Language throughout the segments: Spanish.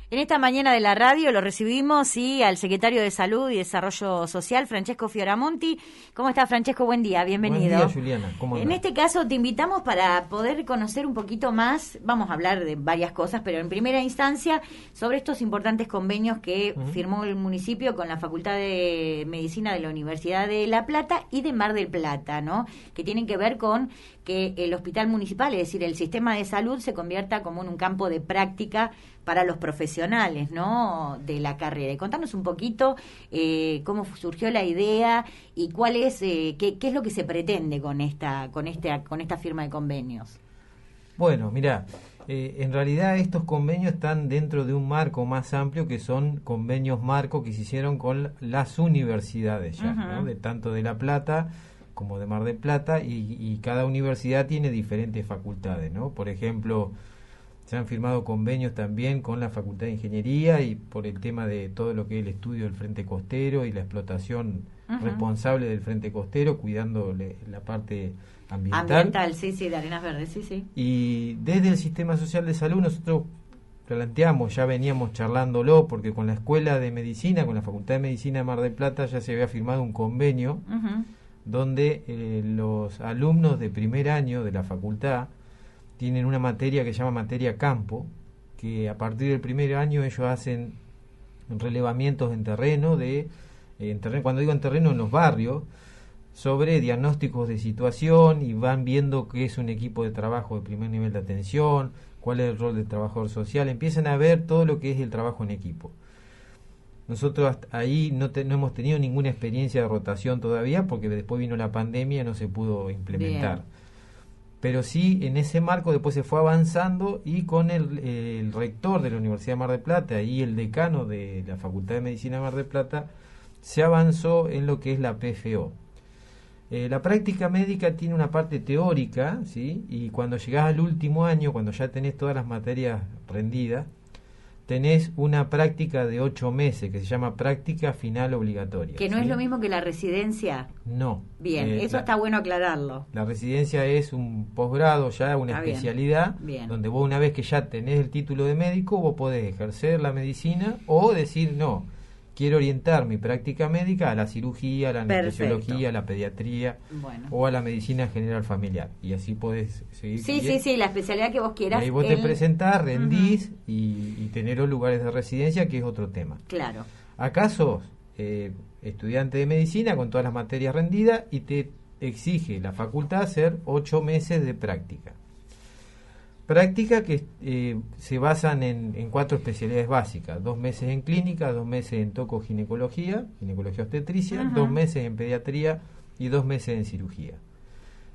En esta mañana de la radio lo recibimos al secretario de Salud y Desarrollo Social, Francesco Fioramonti. ¿Cómo está, Francesco? Buen día, bienvenido. Buen día, Juliana. ¿Cómo andás? En este caso te invitamos para poder conocer un poquito más, vamos a hablar de varias cosas, pero en primera instancia sobre estos importantes convenios que firmó el municipio con la Facultad de Medicina de la Universidad de La Plata y de Mar del Plata, ¿no? Que tienen que ver con que el hospital municipal, es decir, el sistema de salud se convierta como en un campo de práctica para los profesionales, ¿no?, de la carrera. Y contanos un poquito cómo surgió la idea y cuál es, qué es lo que se pretende con esta firma de convenios. Bueno, mira, en realidad estos convenios están dentro de un marco más amplio que son convenios marco que se hicieron con las universidades ya, ¿no? De tanto de La Plata como de Mar del Plata y cada universidad tiene diferentes facultades, ¿no? Por ejemplo, se han firmado convenios también con la Facultad de Ingeniería y por el tema de todo lo que es el estudio del frente costero y la explotación responsable del frente costero, cuidando la parte ambiental. Sí, de Arenas Verdes, sí. Y desde el Sistema Social de Salud nosotros planteamos, ya veníamos charlándolo, porque con la Escuela de Medicina, con la Facultad de Medicina de Mar del Plata ya se había firmado un convenio donde los alumnos de primer año de la facultad tienen una materia que se llama materia campo, que a partir del primer año ellos hacen relevamientos en terreno, cuando digo en terreno, en los barrios, sobre diagnósticos de situación y van viendo qué es un equipo de trabajo de primer nivel de atención, cuál es el rol del trabajador social, empiezan a ver todo lo que es el trabajo en equipo. Nosotros ahí no hemos tenido ninguna experiencia de rotación todavía porque después vino la pandemia y no se pudo implementar. Bien. Pero sí, en ese marco después se fue avanzando y con el rector de la Universidad de Mar del Plata y el decano de la Facultad de Medicina de Mar del Plata se avanzó en lo que es la PFO. La práctica médica tiene una parte teórica, ¿sí? Y cuando llegás al último año, cuando ya tenés todas las materias rendidas, tenés una práctica de 8 meses que se llama práctica final obligatoria. ¿Que no es lo mismo que la residencia? No. Bien, eso está bueno aclararlo. La residencia es un posgrado ya, una especialidad, donde vos una vez que ya tenés el título de médico, vos podés ejercer la medicina o decir, no, quiero orientar mi práctica médica a la cirugía, a la anestesiología, a la pediatría o a la medicina general familiar. Y así podés seguir. Sí, la especialidad que vos quieras. Ahí vos te presentás, rendís y tenés los lugares de residencia, que es otro tema. Claro. Acá sos estudiante de medicina con todas las materias rendidas y te exige la facultad hacer 8 meses de práctica. Práctica que se basan en 4 especialidades básicas: 2 meses en clínica, 2 meses en ginecología obstetricia, 2 meses en pediatría y 2 meses en cirugía.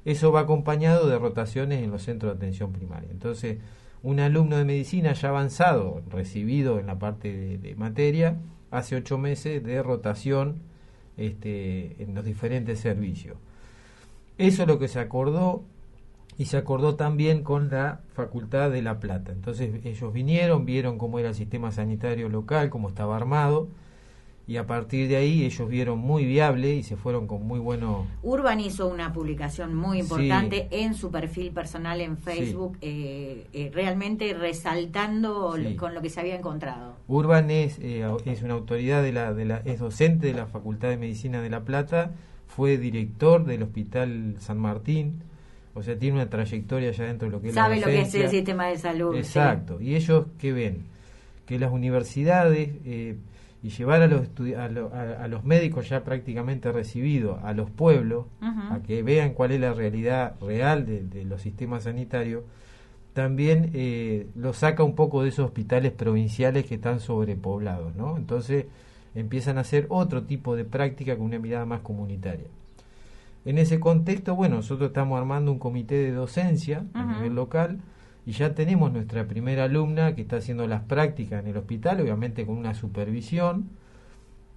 Eso va acompañado de rotaciones en los centros de atención primaria. Entonces, un alumno de medicina ya avanzado, recibido en la parte de materia, hace 8 meses de rotación en los diferentes servicios. Eso es lo que se acordó. Y se acordó también con la Facultad de La Plata. Entonces ellos vieron cómo era el sistema sanitario local, cómo estaba armado, y a partir de ahí ellos vieron muy viable y se fueron con muy bueno. Urban hizo una publicación muy importante en su perfil personal en Facebook, realmente resaltando con lo que se había encontrado. Urban es una autoridad es docente de la Facultad de Medicina de La Plata, fue director del Hospital San Martín. O sea, tiene una trayectoria ya dentro de lo que es la docencia. Sabe lo que es el sistema de salud. Exacto. Sí. Y ellos, ¿qué ven? Que las universidades y llevar a los médicos ya prácticamente recibidos a los pueblos, a que vean cuál es la realidad real de los sistemas sanitarios, también los saca un poco de esos hospitales provinciales que están sobrepoblados, ¿no? Entonces empiezan a hacer otro tipo de práctica con una mirada más comunitaria. En ese contexto, nosotros estamos armando un comité de docencia a nivel local y ya tenemos nuestra primera alumna que está haciendo las prácticas en el hospital, obviamente con una supervisión,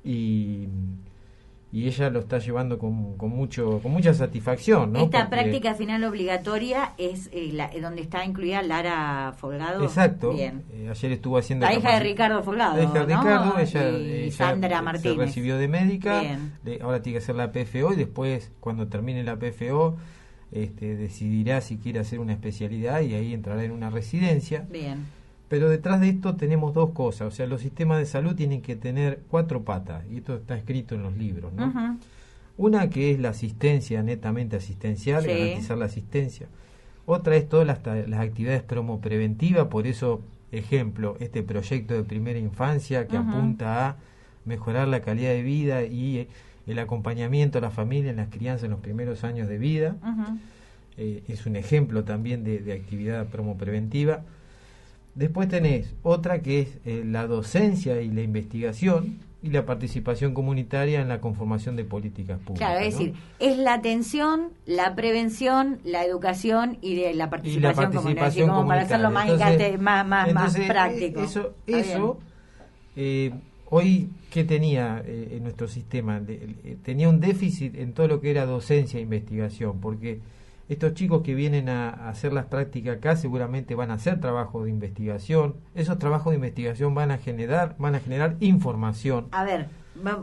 y ella lo está llevando con mucha satisfacción, ¿no? Esta práctica final obligatoria es donde está incluida Lara Folgado. Exacto. Bien. Ayer estuvo haciendo la hija de Ricardo Folgado, la hija de Ricardo, y Sandra Martínez. Se recibió de médica. Ahora tiene que hacer la PFO y después, cuando termine la PFO, decidirá si quiere hacer una especialidad y ahí entrará en una residencia. Bien. Pero detrás de esto tenemos dos cosas, o sea, los sistemas de salud tienen que tener 4 patas, y esto está escrito en los libros, ¿no? Uh-huh. Una que es la asistencia, netamente asistencial, Sí. garantizar la asistencia. Otra es todas las actividades promopreventivas, por eso, ejemplo, este proyecto de primera infancia que Uh-huh. apunta a mejorar la calidad de vida y el acompañamiento a la familia en las crianzas en los primeros años de vida. Uh-huh. Es un ejemplo también de actividad promopreventiva. Después tenés otra que es la docencia y la investigación y la participación comunitaria en la conformación de políticas públicas. Claro, es ¿no? decir, es la atención, la prevención, la educación y de la participación comunitaria, así como para hacerlo más, entonces, más práctico. Eso hoy, ¿qué tenía en nuestro sistema? Tenía un déficit en todo lo que era docencia e investigación, porque estos chicos que vienen a hacer las prácticas acá seguramente van a hacer trabajos de investigación. Esos trabajos de investigación van a generar información. A ver,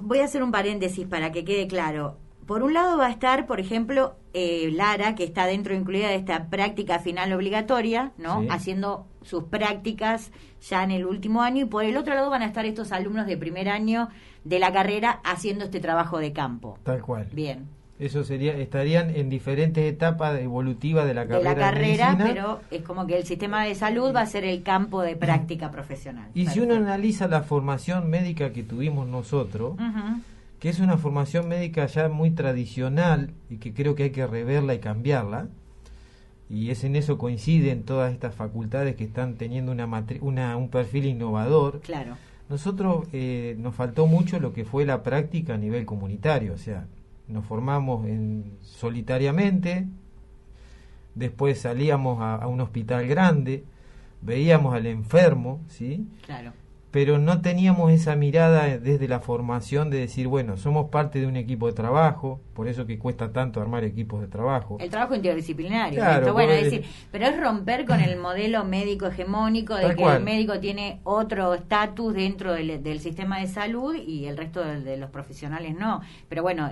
voy a hacer un paréntesis para que quede claro. Por un lado va a estar, por ejemplo, Lara, que está incluida de esta práctica final obligatoria, ¿no? Sí. Haciendo sus prácticas ya en el último año, y por el otro lado van a estar estos alumnos de primer año de la carrera haciendo este trabajo de campo. Tal cual. Bien. Eso estarían en diferentes etapas evolutivas de la carrera. De medicina, pero es como que el sistema de salud va a ser el campo de práctica profesional. Y si uno analiza la formación médica que tuvimos nosotros, Uh-huh. que es una formación médica ya muy tradicional y que creo que hay que reverla y cambiarla, y en eso coinciden todas estas facultades que están teniendo un perfil innovador. Claro. Nosotros nos faltó mucho lo que fue la práctica a nivel comunitario, o sea, nos formamos solitariamente, después salíamos a un hospital grande, veíamos al enfermo, ¿sí? Claro. Pero no teníamos esa mirada desde la formación de decir, bueno, somos parte de un equipo de trabajo, por eso que cuesta tanto armar equipos de trabajo. El trabajo interdisciplinario. Claro, Esto, bueno, es decir, pero es romper con el modelo médico hegemónico de Tal que cual. el médico tiene otro estatus dentro del sistema de salud y el resto de los profesionales no. Pero bueno,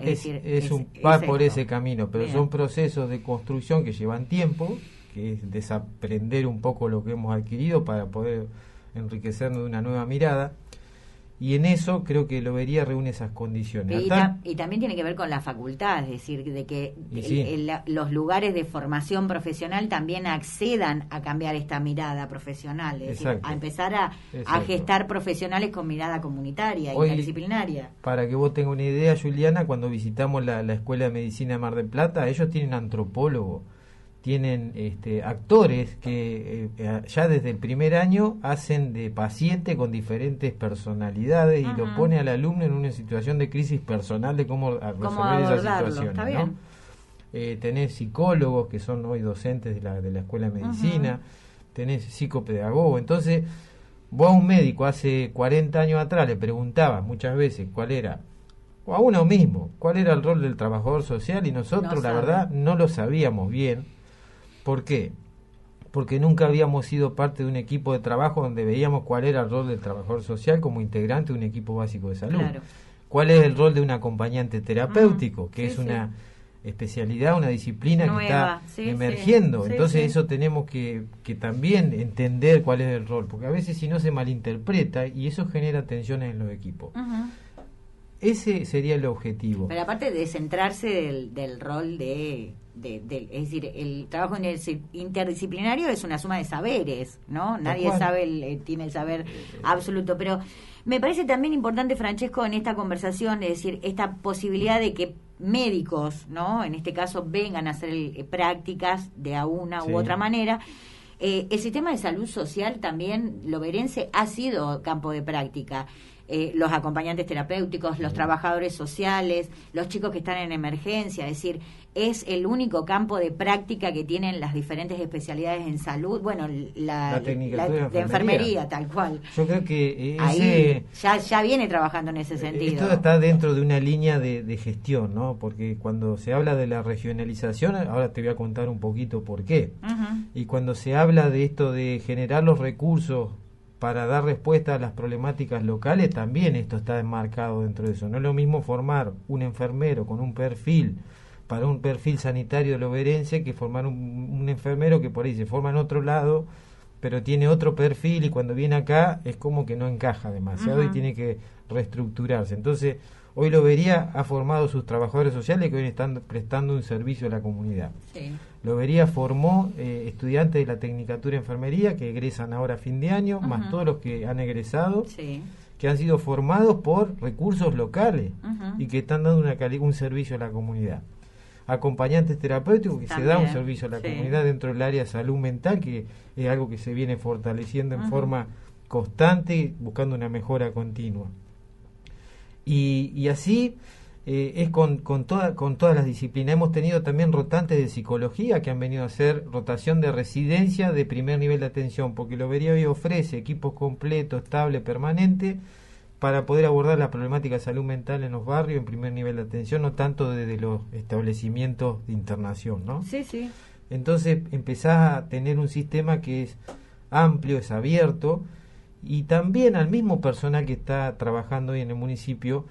va por ese camino, pero Bien. son procesos de construcción que llevan tiempo, que es desaprender un poco lo que hemos adquirido para poder enriquecernos de una nueva mirada, y en eso creo que Lobería reúne esas condiciones. Y también tiene que ver con la facultad, es decir, de que Sí. los lugares de formación profesional también accedan a cambiar esta mirada profesional, es decir, Exacto. a empezar a Exacto. gestar profesionales con mirada comunitaria, Hoy, interdisciplinaria. para que vos tengas una idea, Juliana, cuando visitamos la Escuela de Medicina de Mar del Plata, ellos tienen antropólogo, tienen actores que ya desde el primer año hacen de paciente con diferentes personalidades. Ajá. Y lo pone al alumno en una situación de crisis personal de cómo resolver esas situaciones. Está ¿no? bien. Tenés psicólogos que son hoy docentes de la Escuela de Medicina, Ajá. tenés psicopedagogos. Entonces, vos a un médico hace 40 años atrás le preguntabas muchas veces cuál era, o a uno mismo, cuál era el rol del trabajador social, y nosotros No la sabe. verdad no lo sabíamos bien. ¿Por qué? Porque nunca habíamos sido parte de un equipo de trabajo donde veíamos cuál era el rol del trabajador social como integrante de un equipo básico de salud. Claro. ¿Cuál es el rol de un acompañante terapéutico? Que Sí, es sí. una especialidad, una disciplina Nueva, que está sí, emergiendo. sí, Entonces sí. eso tenemos que también entender cuál es el rol, porque a veces si no se malinterpreta y eso genera tensiones en los equipos. Ajá. Ese sería el objetivo. Pero aparte de centrarse del rol es decir, el trabajo interdisciplinario es una suma de saberes, ¿no? Nadie cual. sabe, tiene el saber absoluto, pero me parece también importante, Francesco, en esta conversación, es decir, esta posibilidad de que médicos, ¿no? En este caso, vengan a hacer prácticas de una Sí. u otra manera. El sistema de salud social también, loberense, ha sido campo de práctica. Los acompañantes terapéuticos, los trabajadores sociales, los chicos que están en emergencia, es decir, es el único campo de práctica que tienen las diferentes especialidades en salud, bueno, la tecnicatura de enfermería, tal cual. Yo creo que Ahí ya viene trabajando en ese sentido. esto está dentro de una línea de gestión, ¿no? Porque cuando se habla de la regionalización, ahora te voy a contar un poquito por qué. Ujú. Y cuando se habla de esto de generar los recursos para dar respuesta a las problemáticas locales, también esto está enmarcado dentro de eso. No es lo mismo formar un enfermero con un perfil para un perfil sanitario loberense que formar un enfermero que por ahí se forma en otro lado pero tiene otro perfil y cuando viene acá es como que no encaja demasiado y tiene que reestructurarse. Entonces, hoy Lobería ha formado sus trabajadores sociales que hoy están prestando un servicio a la comunidad. Sí. Lobería formó estudiantes de la Tecnicatura de Enfermería que egresan ahora a fin de año, más todos los que han egresado, que han sido formados por recursos locales y que están dando un servicio a la comunidad. Acompañantes terapéuticos que también se da un servicio a la comunidad dentro del área de salud mental, que es algo que se viene fortaleciendo en forma constante, buscando una mejora continua. Y así es con todas las disciplinas. Hemos tenido también rotantes de psicología que han venido a hacer rotación de residencia de primer nivel de atención, porque Lobería hoy ofrece equipos completos, estable, permanente, para poder abordar la problemática de salud mental en los barrios en primer nivel de atención, no tanto desde los establecimientos de internación, ¿no? Sí, sí. Entonces empezás a tener un sistema que es amplio, es abierto, y también al mismo personal que está trabajando hoy en el municipio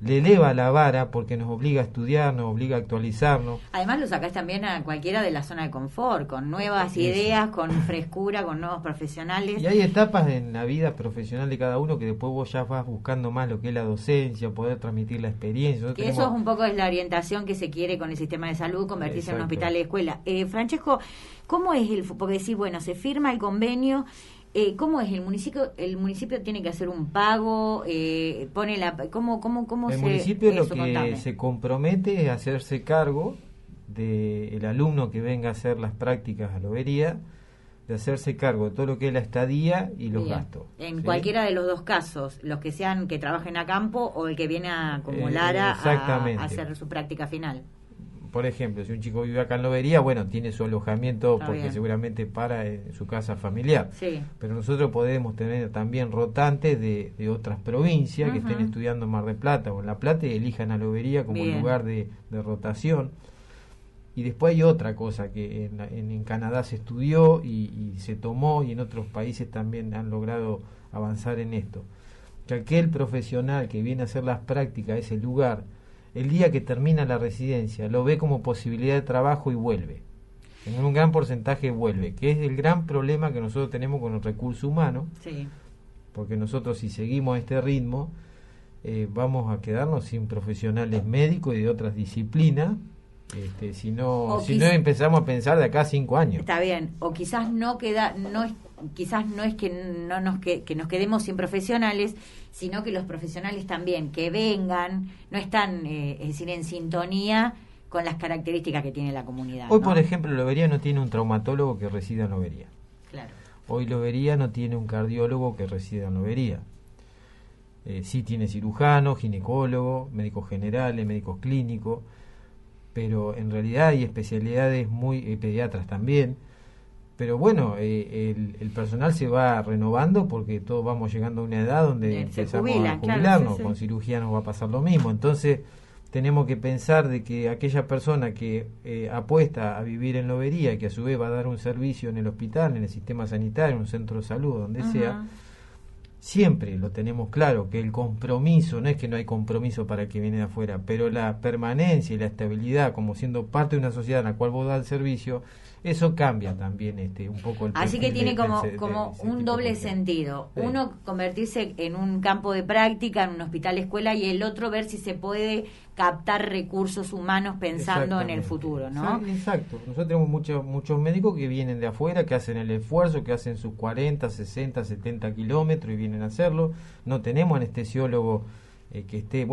le eleva la vara porque nos obliga a estudiar, nos obliga a actualizarnos. Además lo sacás también a cualquiera de la zona de confort, con nuevas ideas, con frescura, con nuevos profesionales. Y hay etapas en la vida profesional de cada uno que después vos ya vas buscando más lo que es la docencia, poder transmitir la experiencia. Nosotros eso es un poco es la orientación que se quiere con el sistema de salud, convertirse en un hospital de escuela. Francesco, ¿cómo es porque decir, bueno, se firma el convenio? ¿Cómo es el municipio? ¿El municipio tiene que hacer un pago? ¿Pone la cómo el municipio lo que se compromete es hacerse cargo del alumno que venga a hacer las prácticas a Lobería, de hacerse cargo de todo lo que es la estadía y los gastos. En cualquiera de los dos casos, los que sean que trabajen a campo o el que viene a acumular a hacer su práctica final. Por ejemplo, si un chico vive acá en Lobería, bueno, tiene su alojamiento porque seguramente para en su casa familiar. Sí. Pero nosotros podemos tener también rotantes de otras provincias que estén estudiando en Mar del Plata o en La Plata y elijan a Lobería como lugar de rotación. Y después hay otra cosa que en Canadá se estudió y se tomó, y en otros países también han logrado avanzar en esto. Que aquel profesional que viene a hacer las prácticas a ese lugar, el día que termina la residencia, lo ve como posibilidad de trabajo y vuelve. En un gran porcentaje vuelve, que es el gran problema que nosotros tenemos con el recurso humano, porque nosotros si seguimos este ritmo vamos a quedarnos sin profesionales médicos y de otras disciplinas, si no empezamos a pensar de acá a 5 años. Está bien, o quizás quizás no es que que nos quedemos sin profesionales, sino que los profesionales también que vengan no están es decir, en sintonía con las características que tiene la comunidad. Hoy, por ejemplo, Lobería no tiene un traumatólogo que resida en Lobería. Claro. Hoy Lobería no tiene un cardiólogo que resida en Lobería. Sí tiene cirujano, ginecólogo, médicos generales, médicos clínicos, pero en realidad hay especialidades pediatras también. Pero bueno, el personal se va renovando porque todos vamos llegando a una edad donde empezamos a jubilarnos. Con cirugía nos va a pasar lo mismo. Entonces tenemos que pensar de que aquella persona que apuesta a vivir en Lobería, que a su vez va a dar un servicio en el hospital, en el sistema sanitario, en un centro de salud, donde sea, siempre lo tenemos claro, que el compromiso, no es que no hay compromiso para el que viene de afuera, pero la permanencia y la estabilidad como siendo parte de una sociedad en la cual vos das el servicio, eso cambia también un poco el así que tiene como un doble sentido. Sí. Uno, convertirse en un campo de práctica, en un hospital escuela, y el otro ver si se puede captar recursos humanos pensando en el futuro, ¿no? Exacto. Nosotros tenemos muchos médicos que vienen de afuera, que hacen el esfuerzo, que hacen sus 40, 60, 70 kilómetros y vienen a hacerlo. No tenemos anestesiólogo que esté,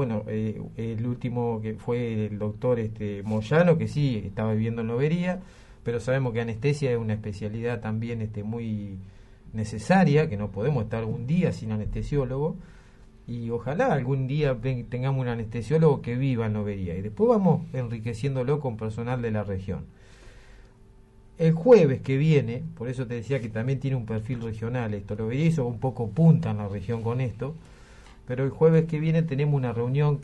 el último que fue el doctor Moyano, que sí estaba viviendo en Lobería, pero sabemos que anestesia es una especialidad también muy necesaria, que no podemos estar un día sin anestesiólogo, y ojalá algún día tengamos un anestesiólogo que viva en Lobería, y después vamos enriqueciéndolo con personal de la región. El jueves que viene, por eso te decía que también tiene un perfil regional esto, Lobería hizo un poco punta en la región con esto, pero el jueves que viene tenemos una reunión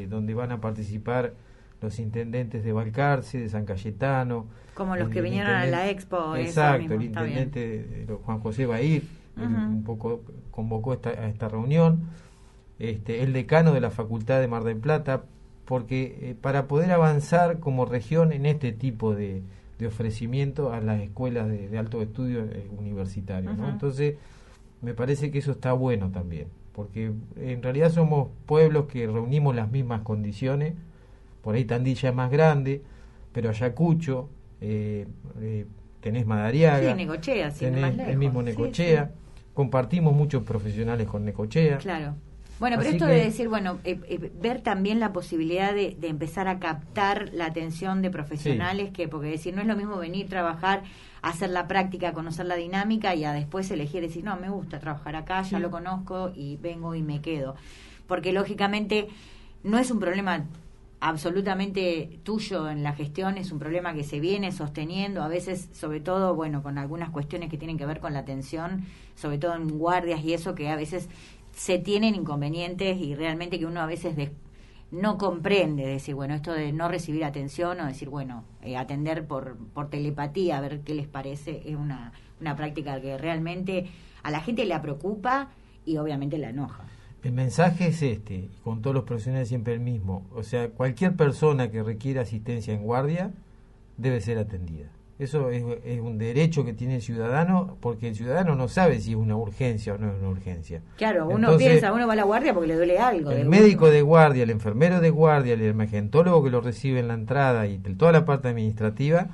donde van a participar los intendentes de Balcarce, de San Cayetano, como los que vinieron a la expo. Exacto, el intendente Juan José va a ir, un poco convocó a esta reunión, el decano de la Facultad de Mar del Plata, porque para poder avanzar como región en este tipo de de ofrecimiento a las escuelas de altos estudios universitarios, ¿no? Entonces, me parece que eso está bueno también, porque en realidad somos pueblos que reunimos las mismas condiciones. Por ahí Tandilla es más grande, pero Ayacucho, tenés Madariaga, sí, Necochea, sí, tenés más lejos. el mismo Necochea, sí. Compartimos muchos profesionales con Necochea. Claro. Bueno, pero Así esto que, de decir, bueno, ver también la posibilidad de empezar a captar la atención de profesionales, sí. Porque decir, no es lo mismo venir, trabajar, hacer la práctica, conocer la dinámica y a después elegir, decir, no, me gusta trabajar acá, sí. Ya lo conozco y vengo y me quedo. Porque lógicamente no es un problema absolutamente tuyo en la gestión, es un problema que se viene sosteniendo, a veces, sobre todo, bueno, con algunas cuestiones que tienen que ver con la atención, sobre todo en guardias y eso, que a veces se tienen inconvenientes y realmente que uno a veces no comprende, decir, bueno, esto de no recibir atención o decir, bueno, atender por telepatía, a ver qué les parece, es una práctica que realmente a la gente la preocupa y obviamente la enoja. El mensaje es y con todos los profesionales siempre el mismo, o sea, cualquier persona que requiera asistencia en guardia debe ser atendida. Eso es un derecho que tiene el ciudadano, porque el ciudadano no sabe si es una urgencia o no es una urgencia. Claro, uno piensa, uno va a la guardia porque le duele algo. El médico de guardia, el enfermero de guardia, el emergentólogo que lo recibe en la entrada y toda la parte administrativa,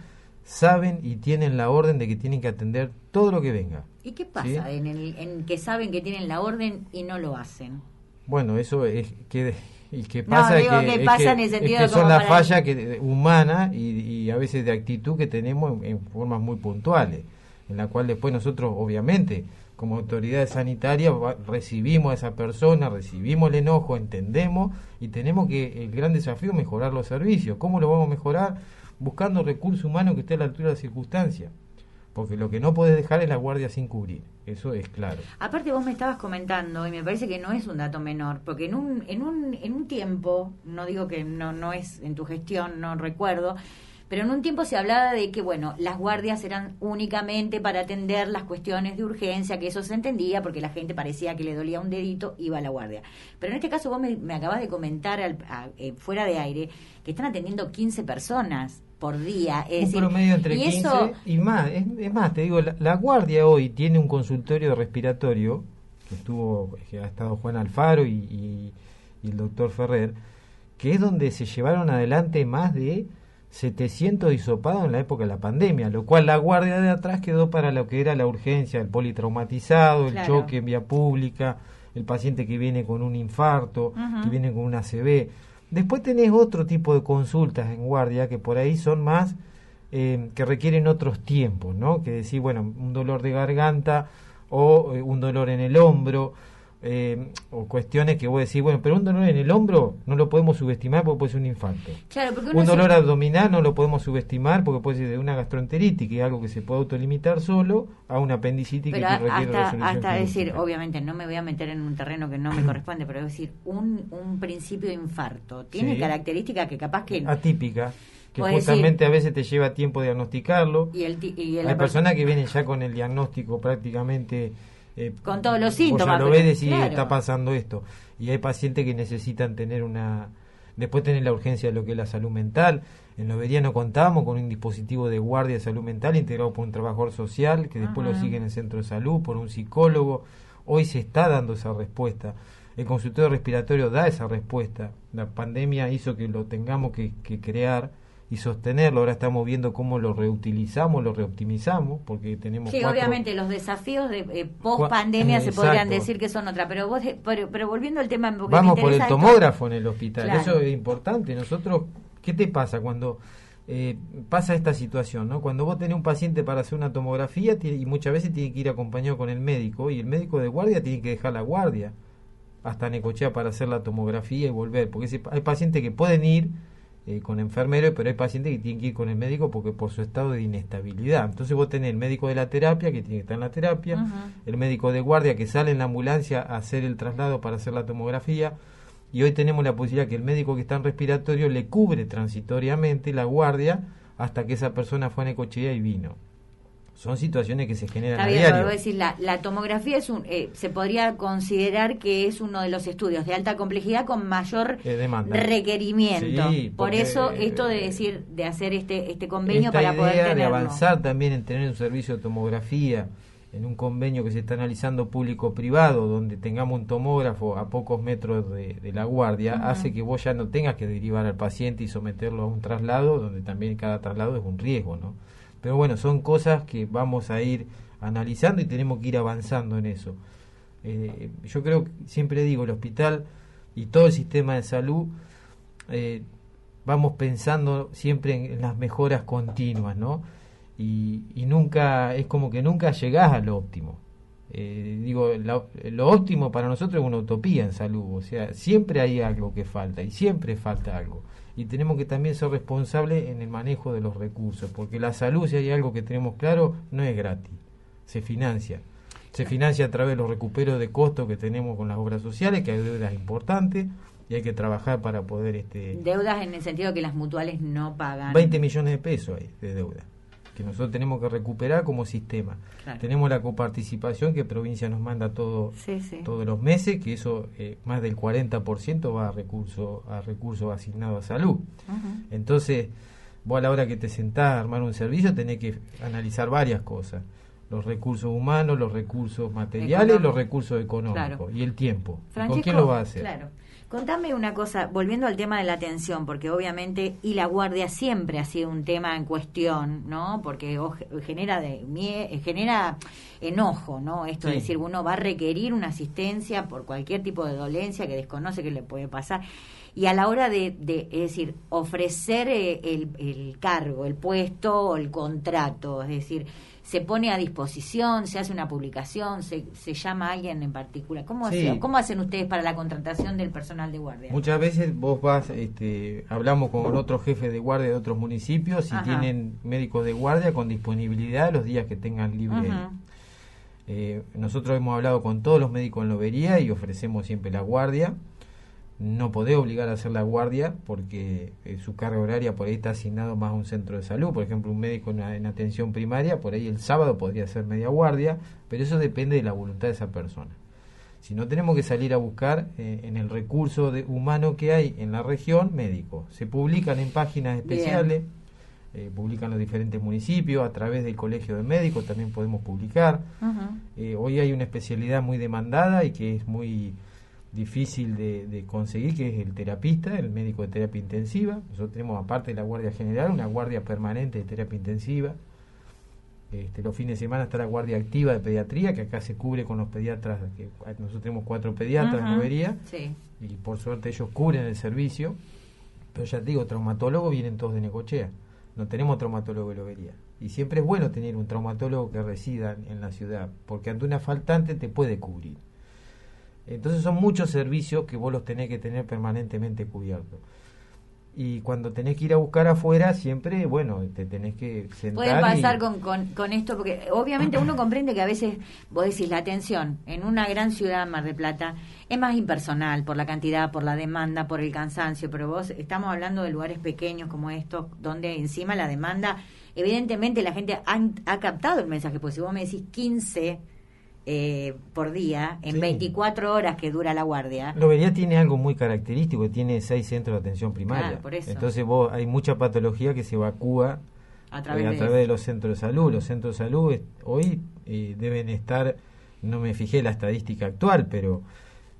saben y tienen la orden de que tienen que atender todo lo que venga. ¿Y qué pasa ¿sí? en que saben que tienen la orden y no lo hacen? Bueno, eso es que... Y que pasa que son las fallas humanas y a veces de actitud que tenemos en formas muy puntuales, en la cual después nosotros obviamente como autoridades sanitarias recibimos a esa persona, recibimos el enojo, entendemos y tenemos que el gran desafío es mejorar los servicios. ¿Cómo lo vamos a mejorar? Buscando recursos humanos que esté a la altura de las circunstancias, porque lo que no podés dejar es la guardia sin cubrir. Eso es claro. Aparte vos me estabas comentando, y me parece que no es un dato menor, porque en un tiempo, no digo que no es en tu gestión, no recuerdo, pero en un tiempo se hablaba de que, bueno, las guardias eran únicamente para atender las cuestiones de urgencia, que eso se entendía porque la gente parecía que le dolía un dedito, iba a la guardia. Pero en este caso vos me acabas de comentar fuera de aire que están atendiendo 15 personas por día. Es decir, promedio entre 15 eso, y más. Es más, te digo, la guardia hoy tiene un consultorio respiratorio, que ha estado Juan Alfaro y el doctor Ferrer, que es donde se llevaron adelante más de 700 hisopados en la época de la pandemia, lo cual la guardia de atrás quedó para lo que era la urgencia, el politraumatizado, el choque en vía pública, el paciente que viene con un infarto, que viene con una ACV. Después tenés otro tipo de consultas en guardia que por ahí son más, que requieren otros tiempos, ¿no? Que decir, bueno, un dolor de garganta o un dolor en el hombro, o cuestiones que vos decís, bueno, pero un dolor en el hombro no lo podemos subestimar porque puede ser un infarto. Claro, porque un dolor abdominal no lo podemos subestimar porque puede ser de una gastroenteritis, que es algo que se puede autolimitar solo, a una apendicitis pero que requiere resolución hasta quirúrgica. Decir, obviamente no me voy a meter en un terreno que no me corresponde, pero es decir, un principio de infarto tiene características que capaz que atípica, que justamente decir, a veces te lleva tiempo diagnosticarlo. Hay personas que vienen ya con el diagnóstico prácticamente con todos los síntomas. Ya lo ves decir, está pasando esto. Y hay pacientes que necesitan tener después tener la urgencia de lo que es la salud mental. En Lobería no contábamos con un dispositivo de guardia de salud mental integrado por un trabajador social, que después lo sigue en el centro de salud, por un psicólogo. Hoy se está dando esa respuesta. El consultorio respiratorio da esa respuesta. La pandemia hizo que lo tengamos que crear y sostenerlo. Ahora estamos viendo cómo lo reutilizamos, lo reoptimizamos, porque tenemos obviamente los desafíos de post pandemia se podrían decir que son otra, pero pero volviendo al tema, vamos por el tomógrafo en el hospital. Claro. Eso es importante. Nosotros, ¿qué te pasa cuando pasa esta situación, ¿no? Cuando vos tenés un paciente para hacer una tomografía y muchas veces tiene que ir acompañado con el médico, y el médico de guardia tiene que dejar la guardia hasta Necochea para hacer la tomografía y volver, porque hay pacientes que pueden ir con enfermero, pero hay pacientes que tienen que ir con el médico porque por su estado de inestabilidad. Entonces vos tenés el médico de la terapia que tiene que estar en la terapia, el médico de guardia que sale en la ambulancia a hacer el traslado para hacer la tomografía, y hoy tenemos la posibilidad que el médico que está en respiratorio le cubre transitoriamente la guardia hasta que esa persona fue a Necochea y vino. son situaciones que se generan Está a bien, diario. pero decir, la tomografía se podría considerar que es uno de los estudios de alta complejidad con mayor demanda. requerimiento. Sí, por porque, eso esto de decir, de hacer este convenio esta para poder idea tenerlo. de avanzar también en tener un servicio de tomografía en un convenio que se está analizando público-privado, donde tengamos un tomógrafo a pocos metros de la guardia, hace que vos ya no tengas que derivar al paciente y someterlo a un traslado, donde también cada traslado es un riesgo, ¿no? Pero bueno, son cosas que vamos a ir analizando y tenemos que ir avanzando en eso. Yo creo que, siempre digo, el hospital y todo el sistema de salud, vamos pensando siempre en las mejoras continuas, ¿no? Y nunca, es como que nunca llegás a lo óptimo. Digo, lo óptimo para nosotros es una utopía en salud, o sea, siempre hay algo que falta y siempre falta algo. Y tenemos que también ser responsables en el manejo de los recursos, porque la salud, si hay algo que tenemos claro, no es gratis, se financia. Se financia a través de los recuperos de costos que tenemos con las obras sociales, que hay deudas importantes y hay que trabajar para poder... Deudas en el sentido que las mutuales no pagan. 20 millones de pesos hay de deuda, que nosotros tenemos que recuperar como sistema. Claro. Tenemos la coparticipación que provincia nos manda todos los meses, que eso más del 40% va a recursos asignados a salud. Entonces, vos a la hora que te sentás a armar un servicio tenés que analizar varias cosas: los recursos humanos, los recursos materiales, los recursos económicos, y el tiempo. Francisco, ¿con quién lo va a hacer? Claro. Contame una cosa, volviendo al tema de la atención, porque obviamente, y la guardia siempre ha sido un tema en cuestión, ¿no? Porque genera genera enojo, ¿no? Esto de decir, uno va a requerir una asistencia por cualquier tipo de dolencia que desconoce que le puede pasar. Y a la hora de es decir, ofrecer el cargo, el puesto o el contrato, es decir, se pone a disposición, se hace una publicación, se llama a alguien en particular. ¿Cómo hacen ustedes para la contratación del personal de guardia? Muchas veces vos vas, hablamos con otros jefes de guardia de otros municipios y tienen médicos de guardia con disponibilidad los días que tengan libre. Nosotros hemos hablado con todos los médicos en Lobería y ofrecemos siempre la guardia. No podés obligar a hacer la guardia porque su carga horaria por ahí está asignado más a un centro de salud. Por ejemplo, un médico en atención primaria, por ahí el sábado podría hacer media guardia, pero eso depende de la voluntad de esa persona. Si no, tenemos que salir a buscar en el recurso humano que hay en la región, médicos. Se publican en páginas especiales, publican los diferentes municipios, a través del colegio de médicos también podemos publicar. Hoy hay una especialidad muy demandada y que es muy difícil de conseguir, que es el terapista, el médico de terapia intensiva. Nosotros tenemos, aparte de la guardia general, una guardia permanente de terapia intensiva. Los fines de semana está la guardia activa de pediatría, que acá se cubre con los pediatras, que nosotros tenemos 4 pediatras en Lobería, y por suerte ellos cubren el servicio. Pero ya te digo, traumatólogos vienen todos de Necochea, no tenemos traumatólogo de Lobería, y siempre es bueno tener un traumatólogo que resida en la ciudad, porque ante una faltante te puede cubrir. Entonces son muchos servicios que vos los tenés que tener permanentemente cubiertos. Y cuando tenés que ir a buscar afuera, siempre, bueno, te tenés que sentar. Puede pasar con esto, porque obviamente uno comprende que a veces, vos decís, la atención en una gran ciudad, Mar del Plata, es más impersonal por la cantidad, por la demanda, por el cansancio, pero vos estamos hablando de lugares pequeños como estos, donde encima la demanda, evidentemente la gente ha captado el mensaje, porque si vos me decís 15... por día, en 24 horas que dura la guardia. Lobería tiene algo muy característico, tiene 6 centros de atención primaria. Claro, por eso. Entonces hay mucha patología que se evacúa a través de los centros de salud. Los centros de salud hoy deben estar, no me fijé la estadística actual, pero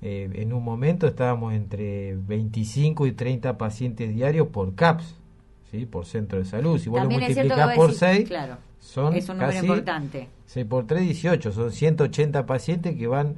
en un momento estábamos entre 25 y 30 pacientes diarios por CAPS, ¿sí? Por centro de salud. Si vos también lo multiplicás por 6, claro, son es un número casi importante. 6 por 3, 18, son 180 pacientes que van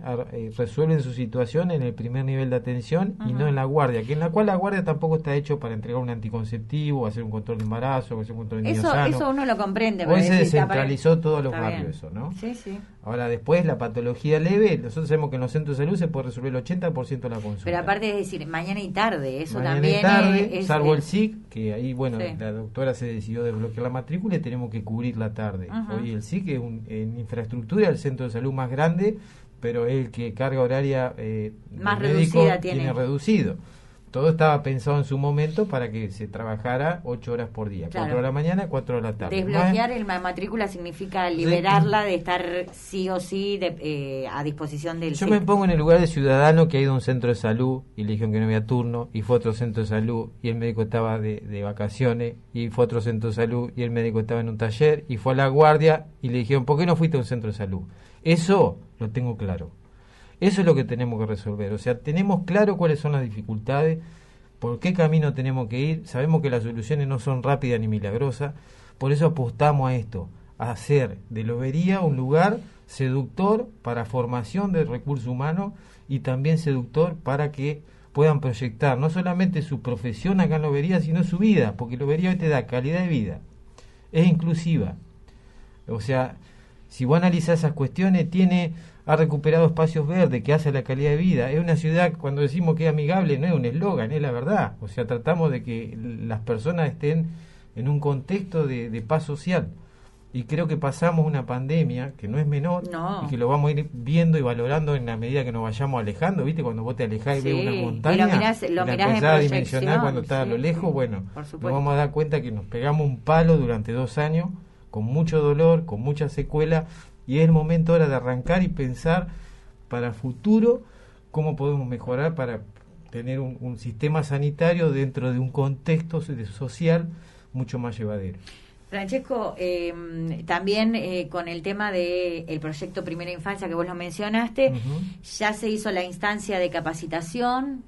resuelven su situación en el primer nivel de atención y no en la guardia, que en la cual la guardia tampoco está hecho para entregar un anticonceptivo, hacer un control de embarazo, hacer un control de niño sano. Eso uno lo comprende. Hoy se descentralizó todos los barrios bien. eso, ¿no? Sí, sí. Ahora después la patología leve, nosotros sabemos que en los centros de salud se puede resolver el 80% de la consulta. Pero aparte es decir, mañana y tarde, eso mañana también y tarde, es salvo el SIC, que ahí, bueno, sí. La doctora se decidió desbloquear la matrícula y tenemos que cubrir la tarde. Hoy el SIC es en infraestructura el centro de salud más grande, pero es el que carga horaria más reducida tiene reducido. todo estaba pensado en su momento para que se trabajara 8 horas por día, 4 horas de la mañana, 4 horas de la tarde. Desbloquear la matrícula significa liberarla de estar sí o sí a disposición del Yo me pongo en el lugar de ciudadano que ha ido a un centro de salud y le dijeron que no había turno, y fue a otro centro de salud y el médico estaba de vacaciones, y fue a otro centro de salud y el médico estaba en un taller, y fue a la guardia y le dijeron, ¿por qué no fuiste a un centro de salud? Eso lo tengo claro. Eso es lo que tenemos que resolver. O sea, tenemos claro cuáles son las dificultades, por qué camino tenemos que ir. Sabemos que las soluciones no son rápidas ni milagrosas. Por eso apostamos a esto, a hacer de Lobería un lugar seductor para formación de recursos humanos y también seductor para que puedan proyectar no solamente su profesión acá en Lobería, sino su vida, porque Lobería hoy te da calidad de vida, es inclusiva. O sea, si vos analizás esas cuestiones, ha recuperado espacios verdes que hace la calidad de vida. Es una ciudad, cuando decimos que es amigable, no es un eslogan, es la verdad. O sea, tratamos de que las personas estén en un contexto de paz social. Y creo que pasamos una pandemia que no es menor y que lo vamos a ir viendo y valorando en la medida que nos vayamos alejando. ¿Viste? Cuando vos te alejás y ves una montaña, lo la mirás empezás a dimensionar cuando está a lo lejos. Bueno, nos vamos a dar cuenta que nos pegamos un palo durante 2 años, con mucho dolor, con mucha secuela. Y es el momento ahora de arrancar y pensar para futuro cómo podemos mejorar para tener un sistema sanitario dentro de un contexto social mucho más llevadero. Francesco, también con el tema del proyecto Primera Infancia que vos lo mencionaste, ya se hizo la instancia de capacitación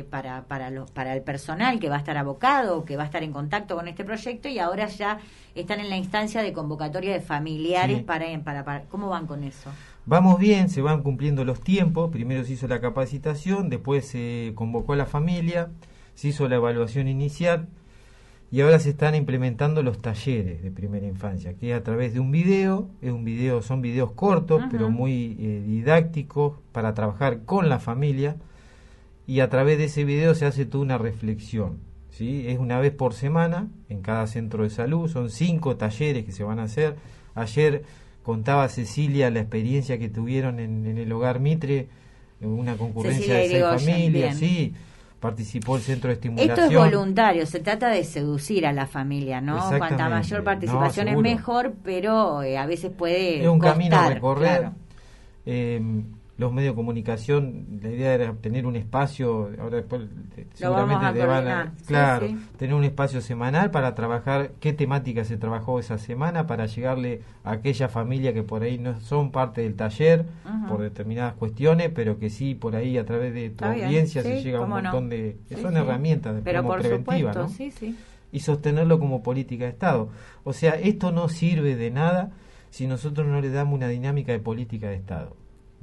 para el personal que va a estar abocado, que va a estar en contacto con este proyecto, y ahora ya están en la instancia de convocatoria de familiares para ¿cómo van con eso? Vamos bien, se van cumpliendo los tiempos. Primero se hizo la capacitación, después se convocó a la familia, se hizo la evaluación inicial y ahora se están implementando los talleres de primera infancia, que es a través de un video. Son videos cortos, pero muy didácticos para trabajar con la familia, y a través de ese video se hace toda una reflexión, ¿sí? Es una vez por semana en cada centro de salud, son 5 talleres que se van a hacer. Ayer contaba Cecilia la experiencia que tuvieron en el Hogar Mitre, en una concurrencia de 6 familias, sí. Participó el centro de estimulación. Esto es voluntario, se trata de seducir a la familia, ¿no? Cuanta mayor participación es mejor, pero a veces puede es un costar, camino a recorrer. Claro. Los medios de comunicación, la idea era tener un espacio, ahora después seguramente te van a tener un espacio semanal para trabajar qué temática se trabajó esa semana, para llegarle a aquella familia que por ahí no son parte del taller por determinadas cuestiones, pero que sí por ahí a través de tu audiencia se llega a un montón de... son herramientas de como preventiva, ¿no? Y sostenerlo como política de Estado. O sea, esto no sirve de nada si nosotros no le damos una dinámica de política de Estado.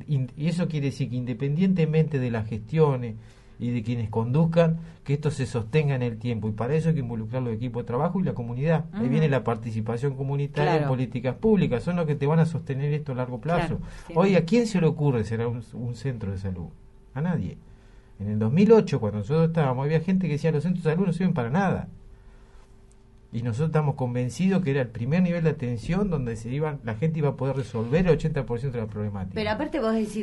Y eso quiere decir que independientemente de las gestiones y de quienes conduzcan, que esto se sostenga en el tiempo, y para eso hay que involucrar los equipos de trabajo y la comunidad. Ahí viene la participación comunitaria en políticas públicas, son los que te van a sostener esto a largo plazo. Hoy, ¿a quién se le ocurre será un centro de salud? A nadie. En el 2008, cuando nosotros estábamos, había gente que decía los centros de salud no sirven para nada. Y nosotros estamos convencidos que era el primer nivel de atención donde la gente iba a poder resolver el 80% de la problemática. Pero aparte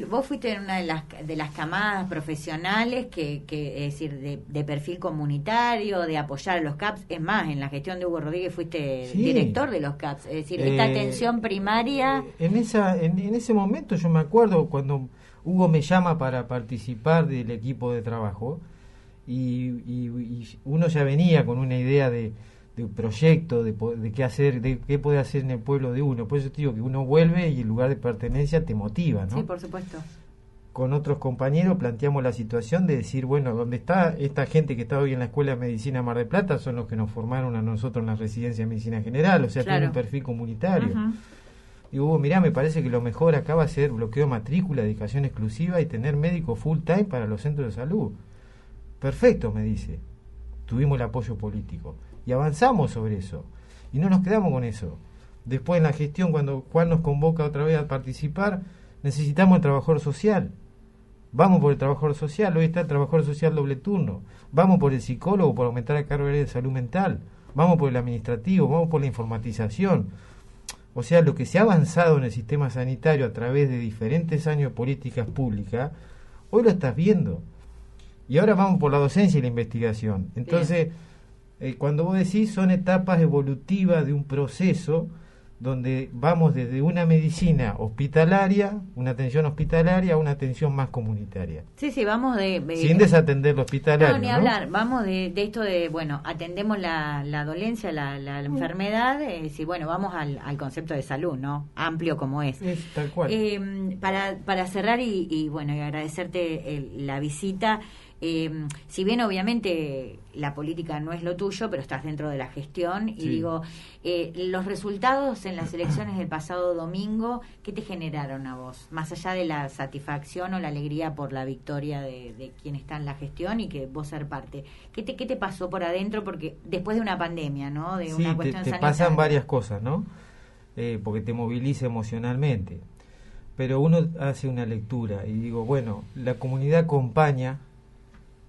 vos fuiste en una de las camadas profesionales que es decir, de perfil comunitario, de apoyar a los CAPS. Es más, en la gestión de Hugo Rodríguez fuiste director de los CAPS. Es decir, esta atención primaria... En ese momento yo me acuerdo cuando Hugo me llama para participar del equipo de trabajo y uno ya venía con una idea de un proyecto, de qué hacer, de qué puede hacer en el pueblo de uno. Por eso te digo que uno vuelve y el lugar de pertenencia te motiva, ¿no? Sí, por supuesto. Con otros compañeros planteamos la situación de decir, bueno, ¿dónde está esta gente que está hoy en la Escuela de Medicina Mar del Plata? Son los que nos formaron a nosotros en la Residencia de Medicina General, o sea, tiene un perfil comunitario. Digo, mirá, me parece que lo mejor acá va a ser bloqueo de matrícula, dedicación exclusiva y tener médicos full time para los centros de salud. Perfecto, me dice. Tuvimos el apoyo político. Y avanzamos sobre eso. Y no nos quedamos con eso. Después en la gestión, cuando Juan nos convoca otra vez a participar, necesitamos el trabajador social. Vamos por el trabajador social. Hoy está el trabajador social doble turno. Vamos por el psicólogo por aumentar la carga de salud mental. Vamos por el administrativo. Vamos por la informatización. O sea, lo que se ha avanzado en el sistema sanitario a través de diferentes años de políticas públicas, hoy lo estás viendo. Y ahora vamos por la docencia y la investigación. Entonces, cuando vos decís, son etapas evolutivas de un proceso donde vamos desde una medicina hospitalaria, una atención hospitalaria, a una atención más comunitaria. Sí, vamos sin desatender lo hospitalario. No, ni hablar, vamos de esto de, bueno, atendemos la dolencia, la enfermedad, bueno, vamos al concepto de salud, ¿no? Amplio como es. Tal cual. Para cerrar y bueno, y agradecerte la visita. Si bien obviamente la política no es lo tuyo, pero estás dentro de la gestión y digo, los resultados en las elecciones del pasado domingo, ¿qué te generaron a vos? Más allá de la satisfacción o la alegría por la victoria de quien está en la gestión y que vos ser parte, ¿qué te pasó por adentro? Porque después de una pandemia, ¿no? De una cuestión sanitaria. Pasan varias cosas, ¿no? Porque te moviliza emocionalmente. Pero uno hace una lectura y digo, bueno, la comunidad acompaña.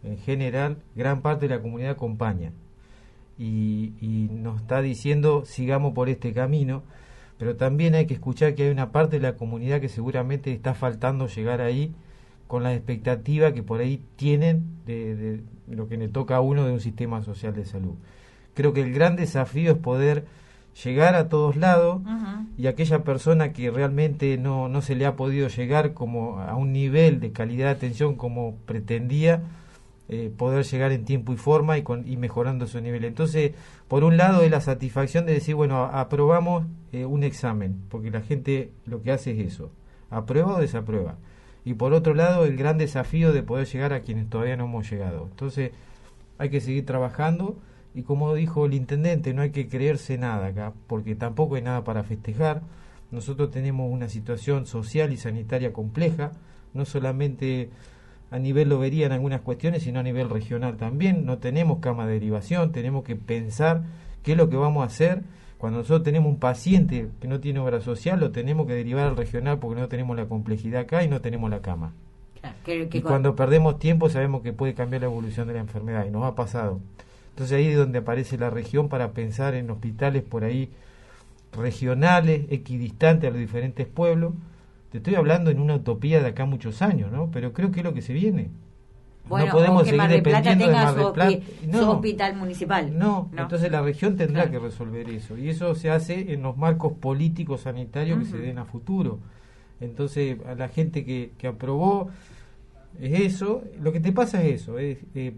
En general, gran parte de la comunidad acompaña y nos está diciendo sigamos por este camino, pero también hay que escuchar que hay una parte de la comunidad que seguramente está faltando llegar ahí con la expectativa que por ahí tienen de lo que le toca a uno de un sistema social de salud. Creo que el gran desafío es poder llegar a todos lados y aquella persona que realmente no se le ha podido llegar como a un nivel de calidad de atención como pretendía, poder llegar en tiempo y forma y mejorando su nivel. Entonces, por un lado es la satisfacción de decir, bueno, aprobamos un examen, porque la gente lo que hace es eso, aprueba o desaprueba. Y por otro lado, el gran desafío de poder llegar a quienes todavía no hemos llegado. Entonces, hay que seguir trabajando y como dijo el intendente, no hay que creerse nada acá, porque tampoco hay nada para festejar. Nosotros tenemos una situación social y sanitaria compleja, no solamente a nivel lobería en algunas cuestiones, sino a nivel regional también. No tenemos cama de derivación, tenemos que pensar qué es lo que vamos a hacer. Cuando nosotros tenemos un paciente que no tiene obra social, lo tenemos que derivar al regional porque no tenemos la complejidad acá y no tenemos la cama. Y cuando perdemos tiempo sabemos que puede cambiar la evolución de la enfermedad y nos ha pasado. Entonces ahí es donde aparece la región para pensar en hospitales por ahí regionales, equidistantes a los diferentes pueblos. Te estoy hablando en una utopía de acá muchos años, ¿no? Pero creo que es lo que se viene. Bueno, no podemos o que seguir Mar del Plata dependiendo tenga de Mar del Plata. su hospital municipal. No, entonces la región tendrá que resolver eso. Y eso se hace en los marcos políticos sanitarios que se den a futuro. Entonces, a la gente que aprobó es eso. Lo que te pasa es eso.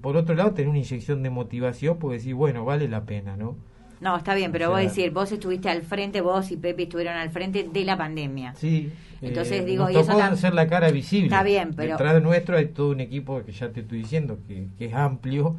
Por otro lado, tener una inyección de motivación porque decir, bueno, vale la pena, ¿no? No, está bien, pero vos estuviste al frente, vos y Pepe estuvieron al frente de la pandemia. Sí. Entonces digo, nos y eso tocó ser la cara visible. Está bien, pero detrás de nuestro hay todo un equipo que ya te estoy diciendo que es amplio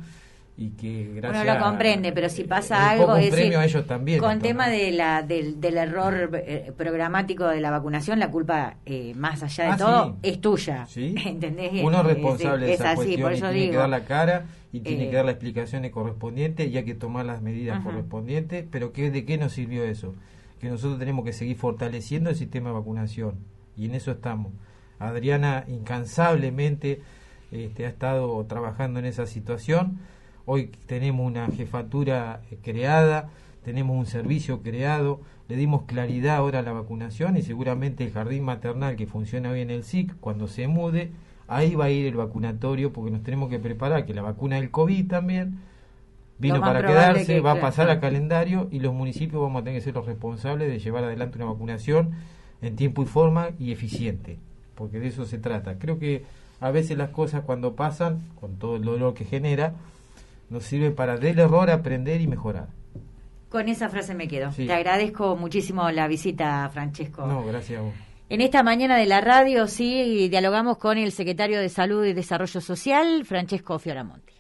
y que gracias uno lo comprende, pero si pasa algo es premio a ellos también. Con tema del error programático de la vacunación, la culpa más allá de todo es tuya. ¿Sí? ¿Entendés? Uno es responsable de esa cuestión por eso y tiene digo, que dar la cara y tiene que dar las explicaciones correspondientes y hay que tomar las medidas correspondientes, pero ¿de qué nos sirvió eso? Que nosotros tenemos que seguir fortaleciendo el sistema de vacunación y en eso estamos. Adriana incansablemente ha estado trabajando en esa situación. Hoy tenemos una jefatura creada, tenemos un servicio creado, le dimos claridad ahora a la vacunación y seguramente el jardín maternal que funciona hoy en el SIC, cuando se mude, ahí va a ir el vacunatorio porque nos tenemos que preparar, que la vacuna del COVID también vino para quedarse, va a pasar a calendario y los municipios vamos a tener que ser los responsables de llevar adelante una vacunación en tiempo y forma y eficiente, porque de eso se trata. Creo que a veces las cosas cuando pasan, con todo el dolor que genera, nos sirve para del error aprender y mejorar. Con esa frase me quedo. Sí. Te agradezco muchísimo la visita, Francesco. No, gracias a vos. En esta mañana de la radio, sí, dialogamos con el secretario de Salud y Desarrollo Social, Francesco Fioramonti.